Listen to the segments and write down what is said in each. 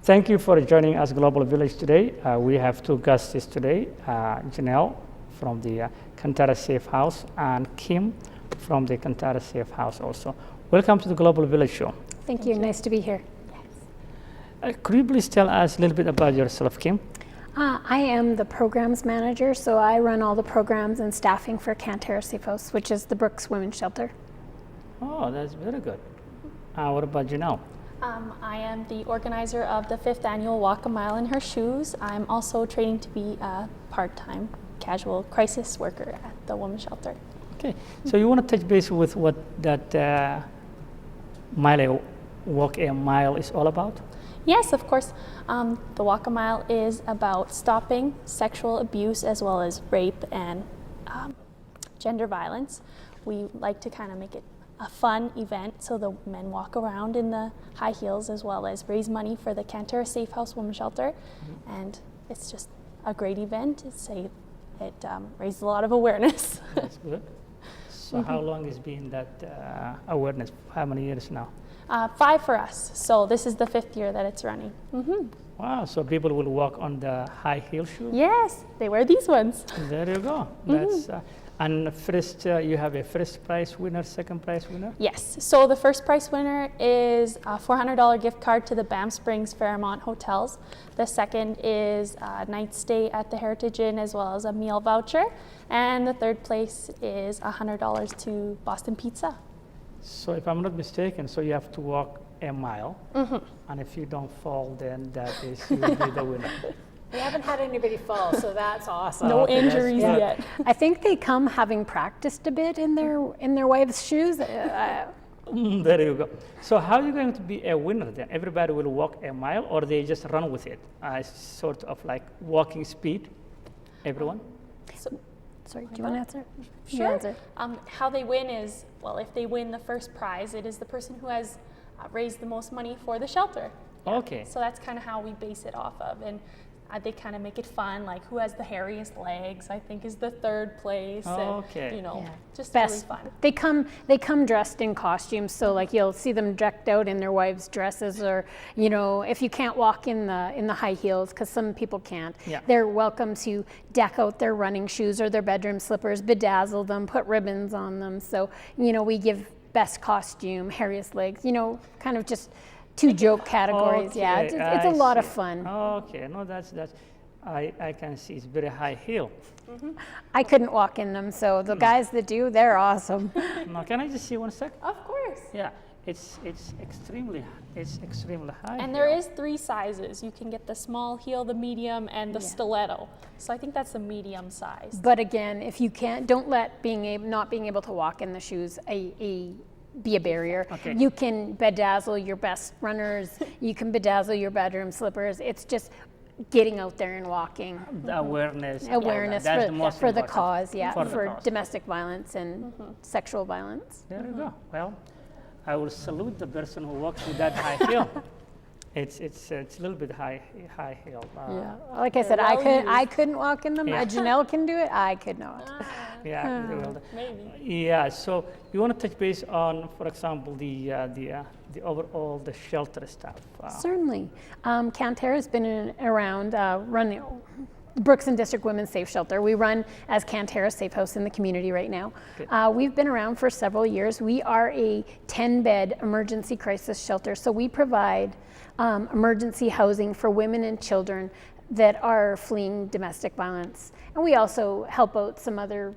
Thank you for joining us, Global Village, today. We have two guests today, Janelle from the Kantara Safe House and Kim from the Kantara Safe House also. Welcome to the Global Village Show. Thank you. Nice to be here. Could you please tell us a little bit about yourself, Kim? I am the programs manager, so I run all the programs and staffing for Kantara Safe House, which is the Brooks Women's Shelter. Oh, that's very good. What about Janelle? I am the organizer of the 5th annual Walk a Mile in Her Shoes. I'm also training to be a part-time casual crisis worker at the women's shelter. Okay, so you want to touch base with what that Walk a Mile is all about? Yes, of course. The Walk a Mile is about stopping sexual abuse as well as rape and gender violence. We like to kind of make it a fun event, so the men walk around in the high heels as well as raise money for the Kantara Safe House Women's Shelter. And it's just a great event. It raises a lot of awareness. That's good. So how long has been that awareness? How many years now? 5 for us. So this is the 5th year that it's running. Wow, so people will walk on the high heel shoe? Yes, they wear these ones. There you go. That's and first, you have a first prize winner, second prize winner? Yes, so the first prize winner is a $400 gift card to the Banff Springs Fairmont Hotels. The second is a night stay at the Heritage Inn as well as a meal voucher. And the third place is $100 to Boston Pizza. So if I'm not mistaken, so you have to walk a mile, and if you don't fall, then that is you will be the winner. We haven't had anybody fall, so that's awesome. No Okay, that's injuries good. yet. I think they come having practiced a bit in their wives' shoes. There you go. So how are you going to be a winner then? Everybody will walk a mile, or they just run with it? Sort of like walking speed, everyone? So, Sorry, do you want to answer? You sure. answer. How they win is, well, if they win the first prize, it is the person who has raised the most money for the shelter. Okay. So that's kind of how we base it off of. And they kind of make it fun, like who has the hairiest legs, I think is the third place. Okay. And, you know, Yeah. just Best. really fun. They come dressed in costumes, so like you'll see them decked out in their wives' dresses, or you know, if you can't walk in the high heels, because some people can't, they're welcome to deck out their running shoes or their bedroom slippers, bedazzle them, put ribbons on them. So you know, we give best costume, hairiest legs, you know, kind of just 2 joke categories. Yeah, Okay, it's a I lot of see. fun. Okay, no, that's I can see it's very high heel. I couldn't walk in them, so the guys that do, they're awesome. Now, can I just see one sec? Of course. Yeah, it's extremely high. And there heel. is 3 sizes. You can get the small heel, the medium, and the stiletto. So I think that's the medium size. But again, if you can't, don't let not being able to walk in the shoes be a barrier. Okay. You can bedazzle your best runners. You can bedazzle your bedroom slippers. It's just getting out there and walking. The awareness. Awareness that's the most for the important. cause, yeah, For the for cause. domestic violence and sexual violence. There you go. Well, I will salute the person who walks with that high heel. It's a little bit high heel. Yeah, like I said, well I couldn't walk in them. Yeah. Janelle can do it. I could not. Yeah. well, Maybe. Yeah. So you want to touch base on, for example, the overall the shelter stuff. Certainly. Kantara has been around running Brooks and District Women's Safe Shelter. We run as Kantara Safe House in the community right now. We've been around for several years. We are a 10-bed emergency crisis shelter, so we provide emergency housing for women and children that are fleeing domestic violence. And we also help out some other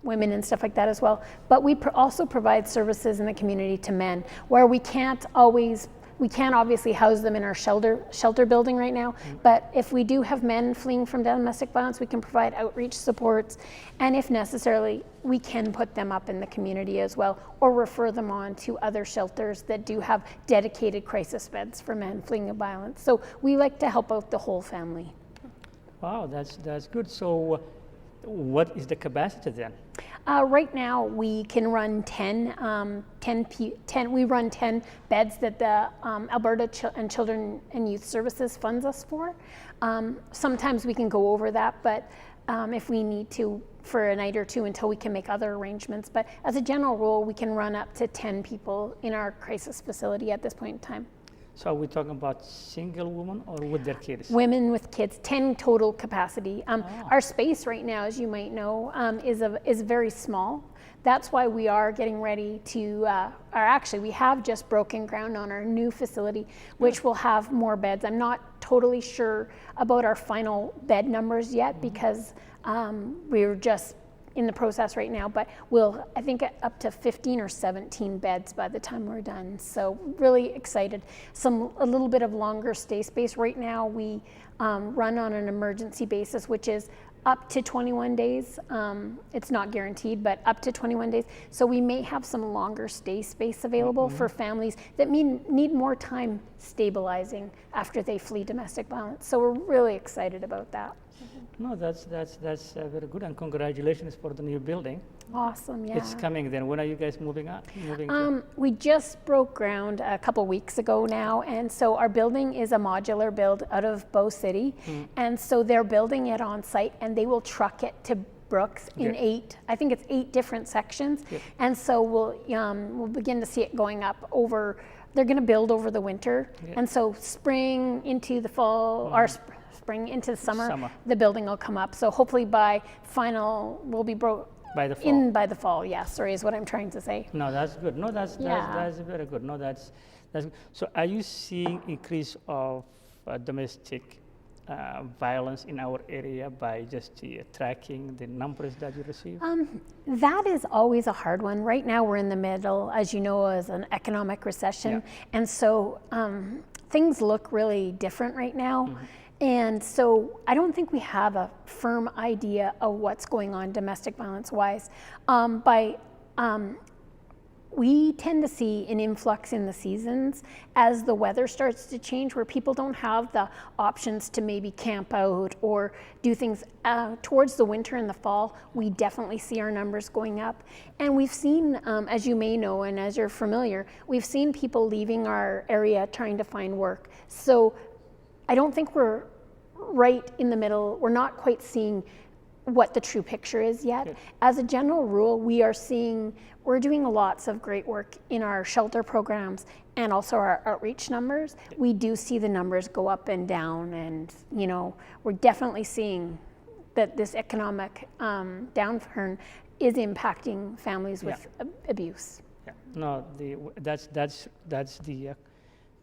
women and stuff like that as well. But we also provide services in the community to men where we can't obviously house them in our shelter building right now, but if we do have men fleeing from domestic violence, we can provide outreach supports, and if necessarily, we can put them up in the community as well, or refer them on to other shelters that do have dedicated crisis beds for men fleeing violence. So we like to help out the whole family. Wow, that's good. So what is the capacity then? Right now, we can run 10 beds that the Alberta and Children and Youth Services funds us for. Sometimes we can go over that, but if we need to for a night or two until we can make other arrangements. But as a general rule, we can run up to 10 people in our crisis facility at this point in time. So are we talking about single women or with their kids? Women with kids, 10 total capacity. Our space right now, as you might know, is very small. That's why we are getting ready to, we have just broken ground on our new facility, which will have more beds. I'm not totally sure about our final bed numbers yet because we're just in the process right now, but we'll, I think, up to 15 or 17 beds by the time we're done. So really excited. A little bit of longer stay space. Right now we run on an emergency basis, which is up to 21 days. It's not guaranteed, but up to 21 days. So we may have some longer stay space available for families that need more time stabilizing after they flee domestic violence. So we're really excited about that. No, that's very good, and congratulations for the new building. Awesome, yeah. It's coming then. When are you guys moving out? We just broke ground a couple weeks ago now, and so our building is a modular build out of Bow City, and so they're building it on site, and they will truck it to Brooks in 8 different sections, and so we'll begin to see it going up over. They're going to build over the winter, and so spring into the fall, or spring into the summer, the building will come up. So hopefully by final, we'll be by the fall. by the fall. Yeah, sorry, is what I'm trying to say. No, that's good. No, that's very good. No, that's good. So are you seeing increase of domestic violence in our area by just tracking the numbers that you receive? That is always a hard one. Right now we're in the middle, as you know, as an economic recession. And so things look really different right now. And so I don't think we have a firm idea of what's going on domestic violence wise. We tend to see an influx in the seasons as the weather starts to change, where people don't have the options to maybe camp out or do things towards the winter and the fall. We definitely see our numbers going up. And we've seen, as you may know and as you're familiar, we've seen people leaving our area trying to find work. So I don't think we're right in the middle. We're not quite seeing what the true picture is yet. As a general rule, we're doing lots of great work in our shelter programs and also our outreach numbers. We do see the numbers go up and down, and we're definitely seeing that this economic downturn is impacting families with abuse. No, that's the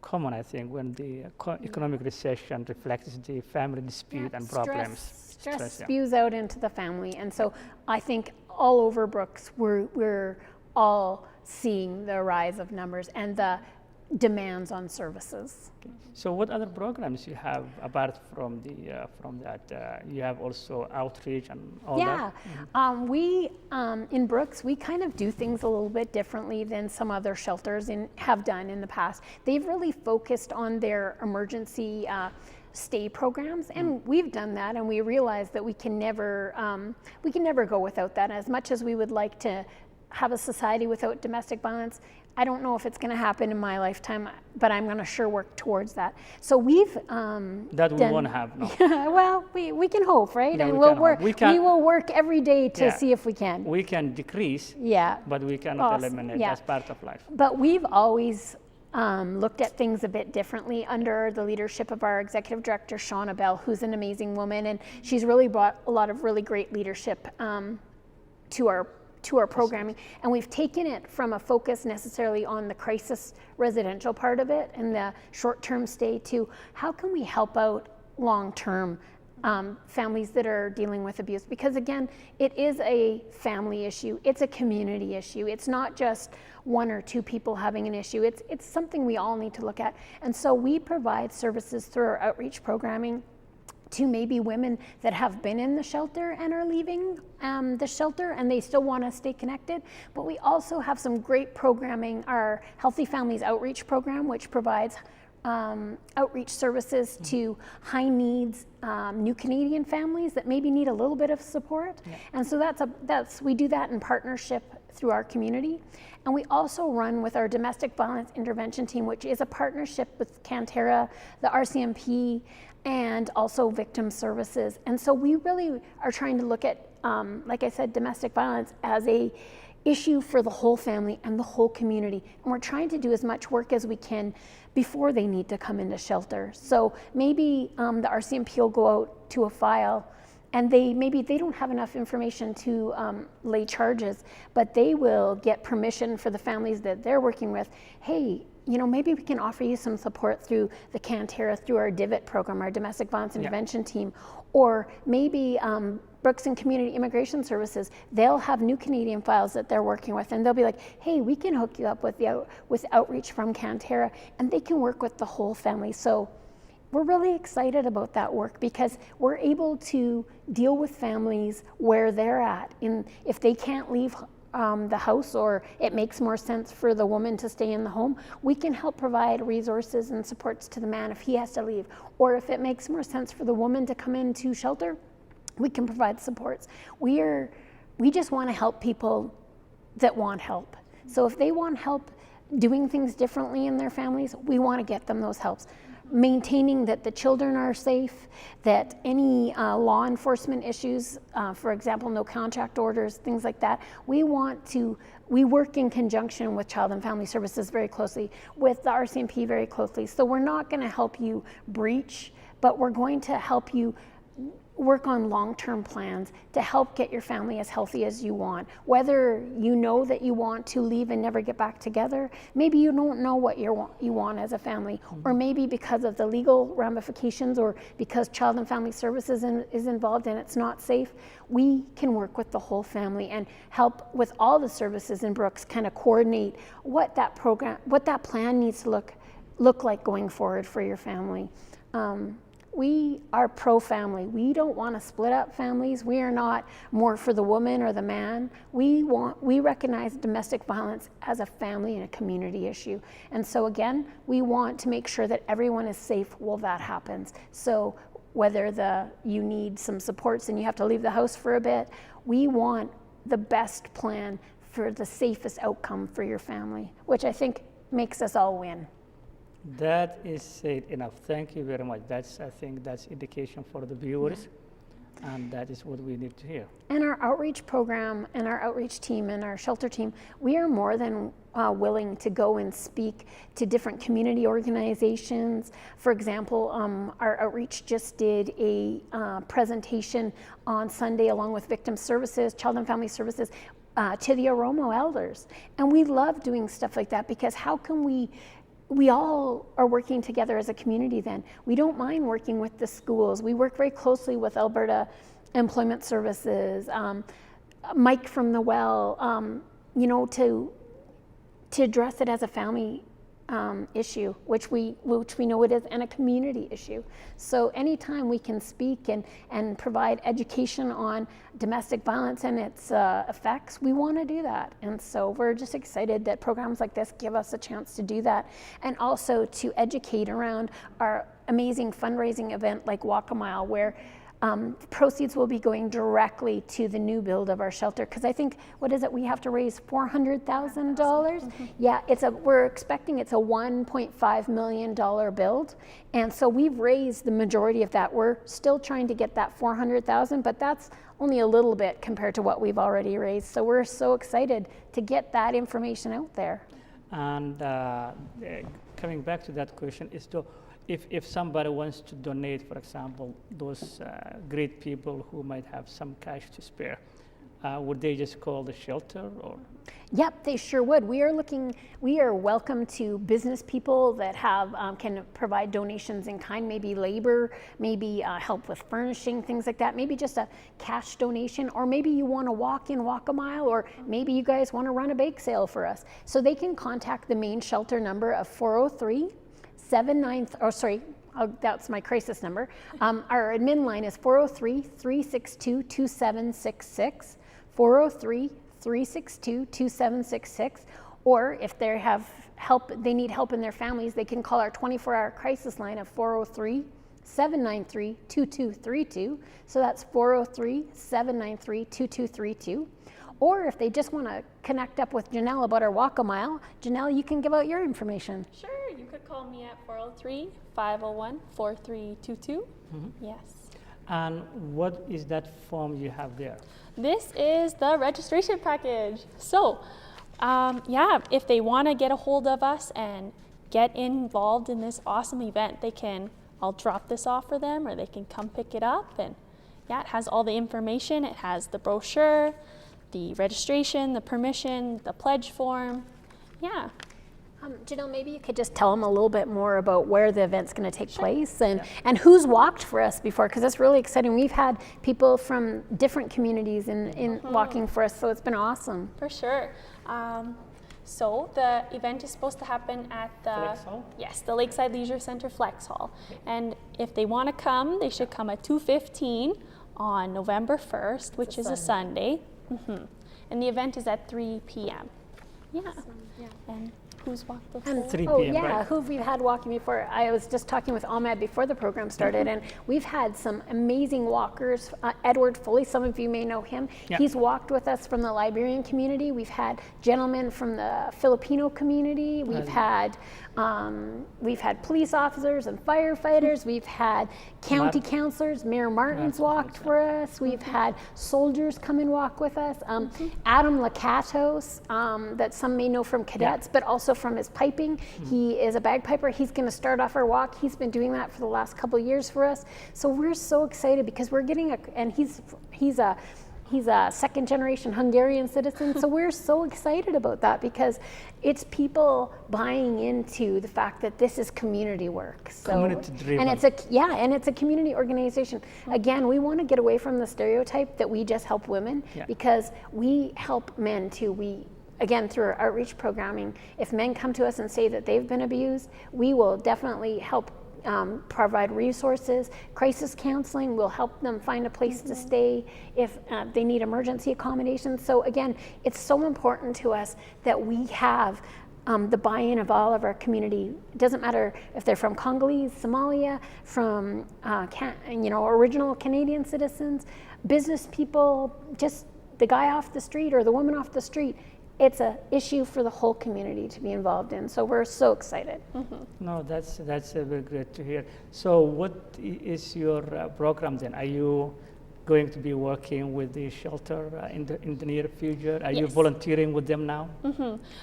common, I think, when the economic recession reflects the family dispute and problems. Stress spews out into the family, and so I think all over Brooks, we're all seeing the rise of numbers and the demands on services. So, what other programs you have apart from that? You have also outreach and all that. We in Brooks, we kind of do things a little bit differently than some other shelters have done in the past. They've really focused on their emergency stay programs, and we've done that, and we realize that we can never go without that. As much as we would like to have a society without domestic violence, I don't know if it's going to happen in my lifetime, but I'm going to sure work towards that. So we've that we won't have. No. Well, we can hope, right? Yeah, and we will work every day to see if we can. We can decrease. But we cannot eliminate. That's part of life. But we've always looked at things a bit differently under the leadership of our executive director, Shauna Bell, who's an amazing woman, and she's really brought a lot of really great leadership to our programming, and we've taken it from a focus necessarily on the crisis residential part of it and the short-term stay to how can we help out long-term families that are dealing with abuse, because again, it is a family issue, it's a community issue, it's not just one or two people having an issue, it's something we all need to look at. And so we provide services through our outreach programming to maybe women that have been in the shelter and are leaving the shelter and they still want to stay connected. But we also have some great programming, our Healthy Families Outreach Program, which provides outreach services to high needs new Canadian families that maybe need a little bit of support. And so we do that in partnership through our community. And we also run with our domestic violence intervention team, which is a partnership with Cantera, the RCMP, and also victim services. And so we really are trying to look at, like I said, domestic violence as issue for the whole family and the whole community. And we're trying to do as much work as we can before they need to come into shelter. So maybe the RCMP will go out to a file and maybe they don't have enough information to lay charges, but they will get permission for the families that they're working with. Hey, you know, maybe we can offer you some support through the Cantera, through our DIVIT program, our Domestic Violence Intervention team, or maybe Brooks and Community Immigration Services, they'll have New Canadian files that they're working with, and they'll be like, hey, we can hook you up with outreach from Cantera, and they can work with the whole family. So we're really excited about that work because we're able to deal with families where they're at. If they can't leave the house, or it makes more sense for the woman to stay in the home, we can help provide resources and supports to the man if he has to leave. Or if it makes more sense for the woman to come into shelter, we can provide supports. We just want to help people that want help. So if they want help doing things differently in their families, we want to get them those helps. Maintaining that the children are safe, that any law enforcement issues, for example, no contract orders, things like that, we work in conjunction with Child and Family Services very closely, with the RCMP very closely. So we're not going to help you breach, but we're going to help you work on long-term plans to help get your family as healthy as you want. Whether you know that you want to leave and never get back together, maybe you don't know what you want as a family, or maybe because of the legal ramifications, or because Child and Family Services is involved and it's not safe, we can work with the whole family and help with all the services in Brooks kind of coordinate what that plan needs to look like going forward for your family. We are pro-family. We don't want to split up families. We are not more for the woman or the man. We recognize domestic violence as a family and a community issue. And so again, we want to make sure that everyone is safe while that happens. So whether you need some supports and you have to leave the house for a bit, we want the best plan for the safest outcome for your family, which I think makes us all win. That is said enough. Thank you very much. I think that's indication for the viewers, and that is what we need to hear. And our outreach program and our outreach team and our shelter team, we are more than willing to go and speak to different community organizations. For example, our outreach just did a presentation on Sunday along with Victim Services, Child and Family Services, to the Oromo elders. And we love doing stuff like that because how can we all are working together as a community then. We don't mind working with the schools. We work very closely with Alberta Employment Services, Mike from the Well, to address it as a family issue, which we know it is, and a community issue. So anytime we can speak and provide education on domestic violence and its effects, we want to do that. And so we're just excited that programs like this give us a chance to do that, and also to educate around our amazing fundraising event like Walk a Mile, where proceeds will be going directly to the new build of our shelter. Because I think, what is it, we have to raise $400,000? Yeah, we're expecting it's a $1.5 million build. And so we've raised the majority of that. We're still trying to get that $400,000, but that's only a little bit compared to what we've already raised. So we're so excited to get that information out there. And coming back to that question is if somebody wants to donate, for example, those great people who might have some cash to spare, would they just call the shelter? Or? Yep, they sure would. We are welcome to business people that can provide donations in kind, maybe labor, maybe help with furnishing, things like that, maybe just a cash donation, or maybe you want to walk a mile, or maybe you guys want to run a bake sale for us. So they can contact the main shelter number of 403-793, that's my crisis number. Our admin line is 403-362-2766, 403-362-2766, or if they need help in their families, they can call our 24-hour crisis line of 403-793-2232. So that's 403-793-2232. Or if they just want to connect up with Janelle about our Walk a Mile, Janelle, you can give out your information. Sure, you could call me at 403-501-4322. Yes. And what is that form you have there? This is the registration package. So, yeah, if they want to get a hold of us and get involved in this awesome event, I'll drop this off for them, or they can come pick it up. And yeah, it has all the information. It has the brochure, the registration, the permission, the pledge form. Yeah. Janelle, maybe you could just tell them a little bit more about where the event's going to take place and who's walked for us before, because it's really exciting. We've had people from different communities in walking for us, so it's been awesome. For sure. So the event is supposed to happen at Flex Hall? Yes, the Lakeside Leisure Center Flex Hall. And if they want to come, they should come at 2:15 on November 1st, which is a Sunday. And the event is at 3 p.m. Yeah. And who's walked before? 3 Oh p.m., yeah, right? who we've had walking before. I was just talking with Ahmed before the program started, and we've had some amazing walkers. Edward Foley, some of you may know him. Yeah. He's walked with us from the Liberian community. We've had gentlemen from the Filipino community. We've had police officers and firefighters. We've had county councilors. Mayor Martin's walked for us. We've had soldiers come and walk with us. Adam Lakatos, that some may know from cadets, but also from his piping. He is a bagpiper. He's going to start off our walk. He's been doing that for the last couple of years for us. So we're so excited because we're getting and he's a second generation Hungarian citizen. So we're so excited about that because it's people buying into the fact that this is community work. So, Community driven. and it's a community organization. Again, we want to get away from the stereotype that we just help women because we help men too. Again, through our outreach programming, if men come to us and say that they've been abused, we will definitely help provide resources. Crisis counseling will help them find a place to stay if they need emergency accommodations. So again, it's so important to us that we have the buy-in of all of our community. It doesn't matter if they're from Congolese, Somalia, from original Canadian citizens, business people, just the guy off the street or the woman off the street. It's an issue for the whole community to be involved in. So we're so excited. No, that's very great to hear. So what is your program then? Are you going to be working with the shelter in the near future? Are you volunteering with them now?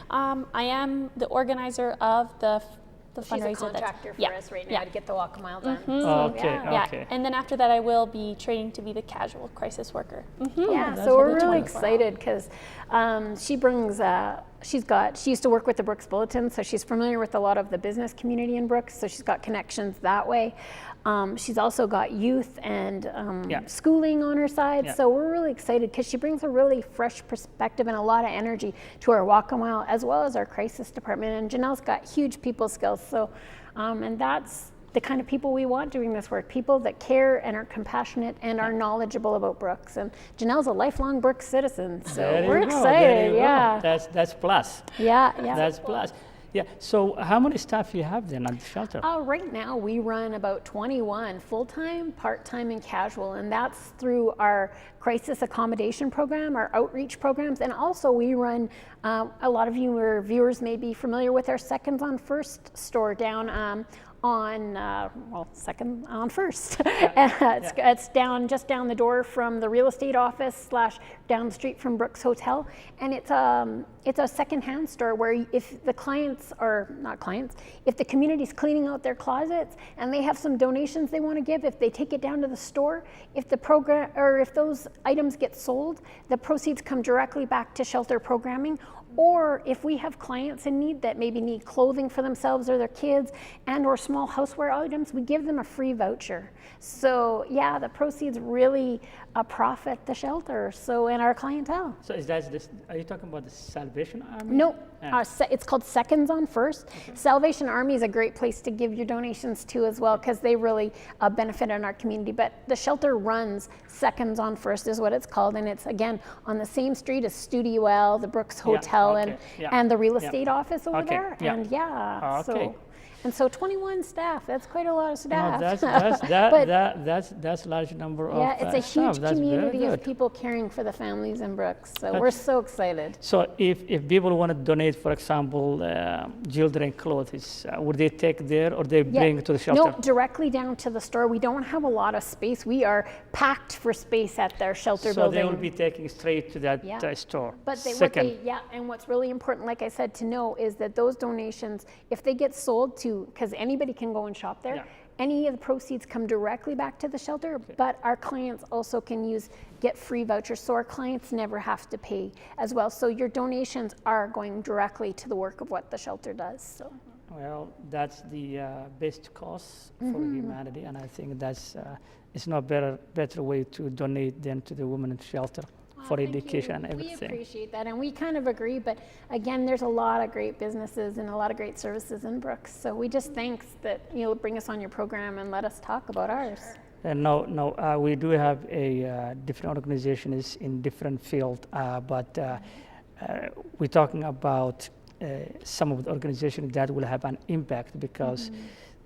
I am the organizer of the fundraiser. She's a contractor for us right now to get the walk a mile done. Okay. And then after that, I will be training to be the casual crisis worker. Yeah, so we're really excited because she brings, she used to work with the Brooks Bulletin, so she's familiar with a lot of the business community in Brooks, so she's got connections that way. She's also got youth and schooling on her side, so we're really excited because she brings a really fresh perspective and a lot of energy to our walk a mile as well as our crisis department. And Janelle's got huge people skills, so and that's the kind of people we want doing this work, people that care and are compassionate and are knowledgeable about Brooks. And Janelle's a lifelong Brooks citizen, so we're excited. That's plus. That's plus. Yeah, so how many staff you have then at the shelter? Right now we run about 21 full-time, part-time, and casual, and that's through our crisis accommodation program, our outreach programs, and also we run, a lot of you or viewers may be familiar with our Seconds on First store down Second on First. It's just down the door from the real estate office / down the street from Brooks Hotel, and it's a secondhand store where if the if the community's cleaning out their closets and they have some donations they want to give, if they take it down to the store, if those items get sold, the proceeds come directly back to shelter programming. Or if we have clients in need that maybe need clothing for themselves or their kids and or small houseware items, we give them a free voucher. So yeah, the proceeds really profit the shelter, and our clientele. So are you talking about the Salvation Army? No, it's called Seconds on First. Salvation Army is a great place to give your donations to as well because they really benefit in our community. But the shelter runs Seconds on First is what it's called, and it's again on the same street as Studio L, the Brooks Hotel, and the real estate office over there. And And so 21 staff, that's quite a lot of staff. That's a large number of yeah, it's a staff. huge That's community very of good. people caring for the families in Brooks. So we're so excited. So if people want to donate, for example, children clothes, would they take there or they bring to the shelter? No, directly down to the store. We don't have a lot of space. We are packed for space at their shelter building. So they will be taking straight to that store. But and what's really important, like I said, to know is that those donations, if they get sold to, because anybody can go and shop there, any of the proceeds come directly back to the shelter, but our clients also can get free vouchers, so our clients never have to pay as well. So your donations are going directly to the work of what the shelter does. So. Well, that's the best cause for humanity, and I think that's it's no better way to donate than to the women's shelter for education and everything. We appreciate that, and we kind of agree, but again, there's a lot of great businesses and a lot of great services in Brooks, so we just thanks that you'll bring us on your program and let us talk about ours. No, we do have a different organizations in different field, but we're talking about some of the organizations that will have an impact because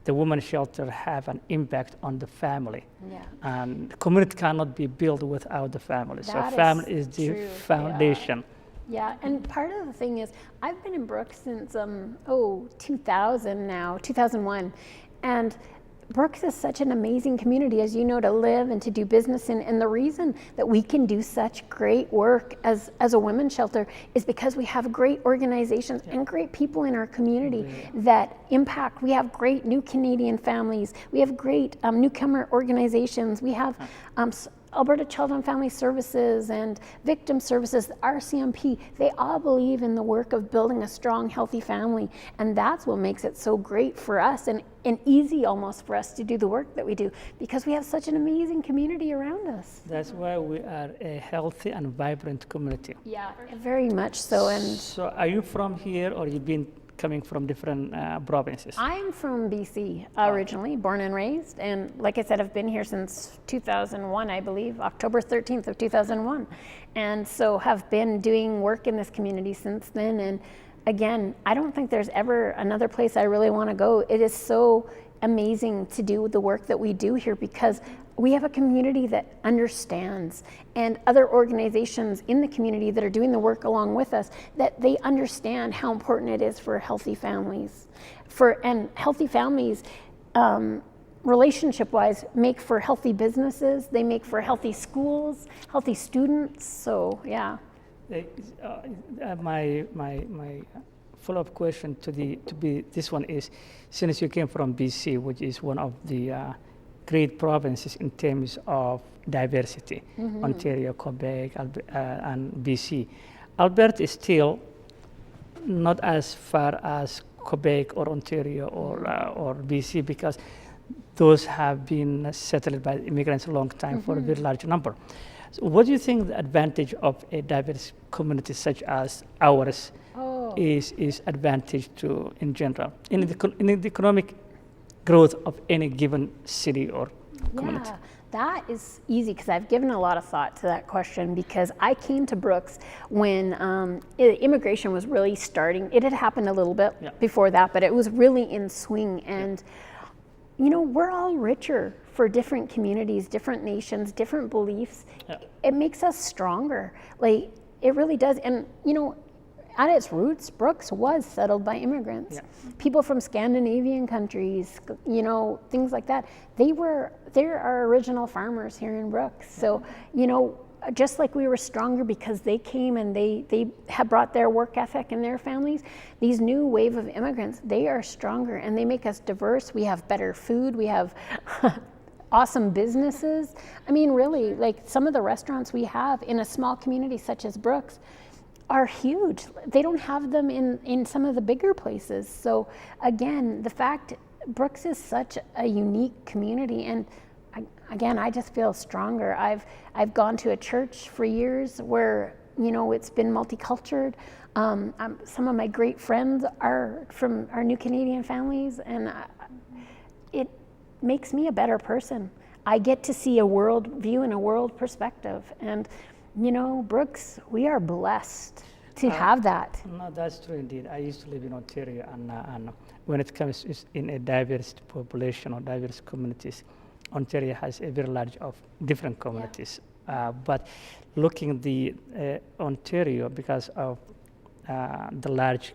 the women's shelter have an impact on the family. Yeah. And community cannot be built without the family. So That family is is the true. foundation. Yeah, and part of the thing is, I've been in Brooks since 2001, and Brooks is such an amazing community, as you know, to live and to do business in. And the reason that we can do such great work as a women's shelter is because we have great organizations and great people in our community that impact. We have great new Canadian families. We have great newcomer organizations. We have Alberta Child and Family Services and Victim Services, RCMP, they all believe in the work of building a strong, healthy family. And that's what makes it so great for us and easy almost for us to do the work that we do, because we have such an amazing community around us. That's why we are a healthy and vibrant community. Yeah, very much so. And so are you from here or you've been coming from different provinces? I'm from BC originally, born and raised, and like I said, I've been here since 2001, I believe, October 13th of 2001, and so have been doing work in this community since then. And again, I don't think there's ever another place I really want to go. It is so amazing to do the work that we do here because we have a community that understands, and other organizations in the community that are doing the work along with us, that they understand how important it is for healthy families. And healthy families, relationship-wise, make for healthy businesses, they make for healthy schools, healthy students, so yeah. My follow-up question to be this one is, since you came from BC, which is one of the great provinces in terms of diversity, Ontario, Quebec, and BC. Alberta is still not as far as Quebec or Ontario or BC because those have been settled by immigrants a long time for a very large number. So what do you think the advantage of a diverse community such as ours is advantage to in general in the economic growth of any given city or community? Yeah, that is easy because I've given a lot of thought to that question because I came to Brooks when immigration was really starting. It had happened a little bit before that, but it was really in swing. And you know, we're all richer for different communities, different nations, different beliefs. It makes us stronger. Like, it really does. And you know, at its roots, Brooks was settled by immigrants. People from Scandinavian countries, you know, things like that. They're our original farmers here in Brooks. So, you know, just like we were stronger because they came and they have brought their work ethic and their families, these new wave of immigrants, they are stronger and they make us diverse. We have better food, we have awesome businesses. I mean, really, like some of the restaurants we have in a small community such as Brooks are huge. They don't have them in some of the bigger places. So again, the fact Brooks is such a unique community, and again, I just feel stronger. I've gone to a church for years where, you know, it's been multicultural. Some of my great friends are from our new Canadian families, and it makes me a better person. I get to see a world view and a world perspective, and you know, Brooks, we are blessed. to have that. No, that's true indeed. I used to live in Ontario, and when it comes in a diverse population or diverse communities, Ontario has a very large of different communities. But looking at the Ontario, because of the large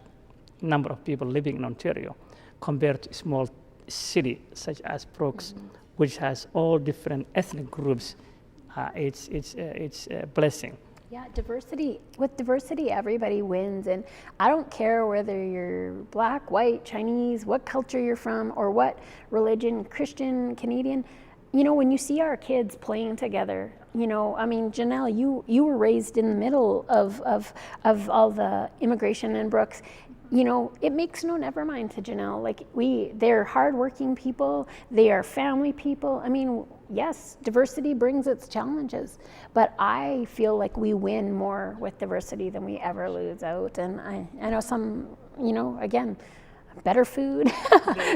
number of people living in Ontario, compared to a small city such as Brooks, which has all different ethnic groups, it's a blessing. Yeah, diversity. With diversity, everybody wins. And I don't care whether you're black, white, Chinese, what culture you're from, or what religion, Christian, Canadian. You know, when you see our kids playing together, you know, I mean, Janelle, you were raised in the middle of all the immigration in Brooks. You know, it makes no never mind to Janelle. Like, they're hardworking people, they are family people. I mean, yes, diversity brings its challenges, but I feel like we win more with diversity than we ever lose out. And I know some, you know, again, better food,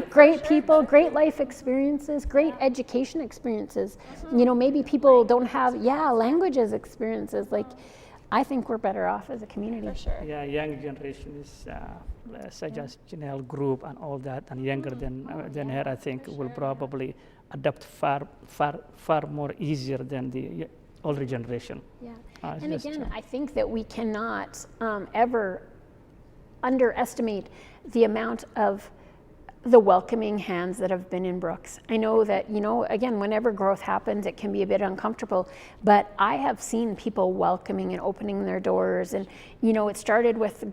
great people, great life experiences, great education experiences. You know, maybe people don't have, languages experiences. Like, I think we're better off as a community. For sure. Yeah, young generation is such as Janelle group and all that, and younger than her, I think, will probably adapt far more easier than the older generation. Yeah, and again, I think that we cannot ever underestimate the amount of the welcoming hands that have been in Brooks. I know that, you know, again, whenever growth happens, it can be a bit uncomfortable, but I have seen people welcoming and opening their doors. And, you know, it started with,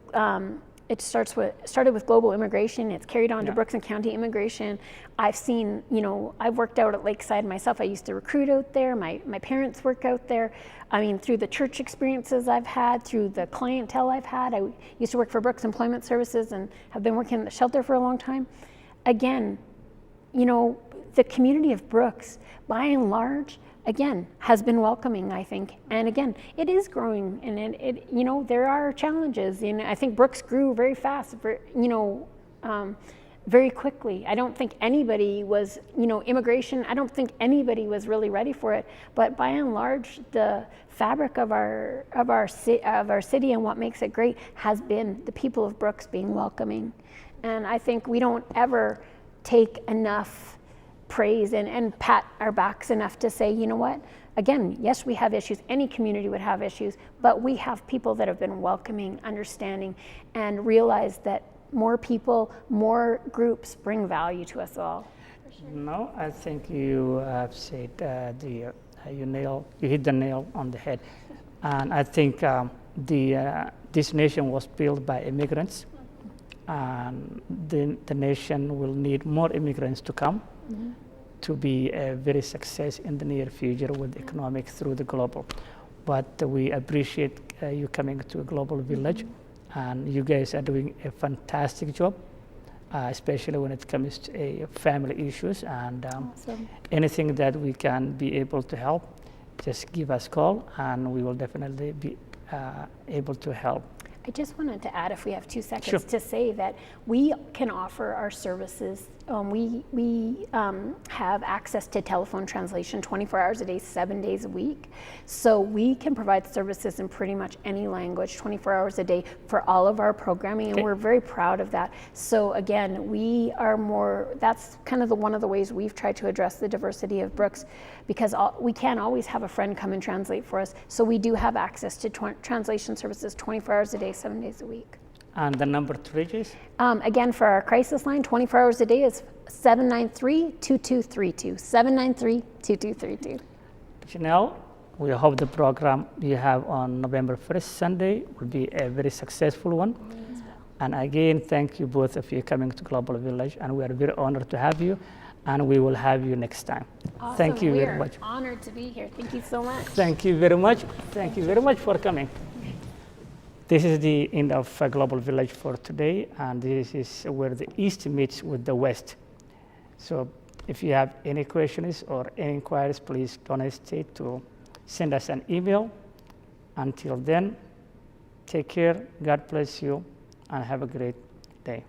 started with global immigration. It's carried on to Brooks and County immigration. I've seen, you know, I've worked out at Lakeside myself. I used to recruit out there. My parents work out there. I mean, through the church experiences I've had, through the clientele I've had. I used to work for Brooks Employment Services and have been working in the shelter for a long time. Again, you know, the community of Brooks, by and large, again, has been welcoming, I think. And again, it is growing, and it you know, there are challenges. And I think Brooks grew very fast, you know, very quickly. I don't think anybody was, you know, immigration, I don't think anybody was really ready for it. But by and large, the fabric of our city and what makes it great has been the people of Brooks being welcoming. And I think we don't ever take enough praise and pat our backs enough to say, you know what, again, yes, we have issues. Any community would have issues, but we have people that have been welcoming, understanding, and realize that more people, more groups bring value to us all. No, I think you have said you hit the nail on the head. And I think this nation was built by immigrants. And the nation will need more immigrants to come to be a very success in the near future with economic through the global. But we appreciate you coming to a global village, and you guys are doing a fantastic job, especially when it comes to family issues. And Awesome. Anything that we can be able to help, just give us a call, and we will definitely be able to help. I just wanted to add, if we have 2 seconds, Sure. to say that we can offer our services. We have access to telephone translation 24 hours a day, 7 days a week. So we can provide services in pretty much any language, 24 hours a day for all of our programming, and we're very proud of that. So again, we are that's kind of one of the ways we've tried to address the diversity of Brooks, because we can't always have a friend come and translate for us. So we do have access to translation services 24 hours a day, 7 days a week. And the number to reach is? Again, for our crisis line, 24 hours a day is 793-2232. 793-2232. Janelle, we hope the program you have on November 1st, Sunday, will be a very successful one. And again, thank you both of you coming to Global Village, and we are very honored to have you, and we will have you next time. Awesome. Thank you very much. We're honored to be here. Thank you so much. Thank you very much. Thank you very much for coming. This is the end of Global Village for today, and this is where the East meets with the West. So if you have any questions or any inquiries, please don't hesitate to send us an email. Until then, take care, God bless you, and have a great day.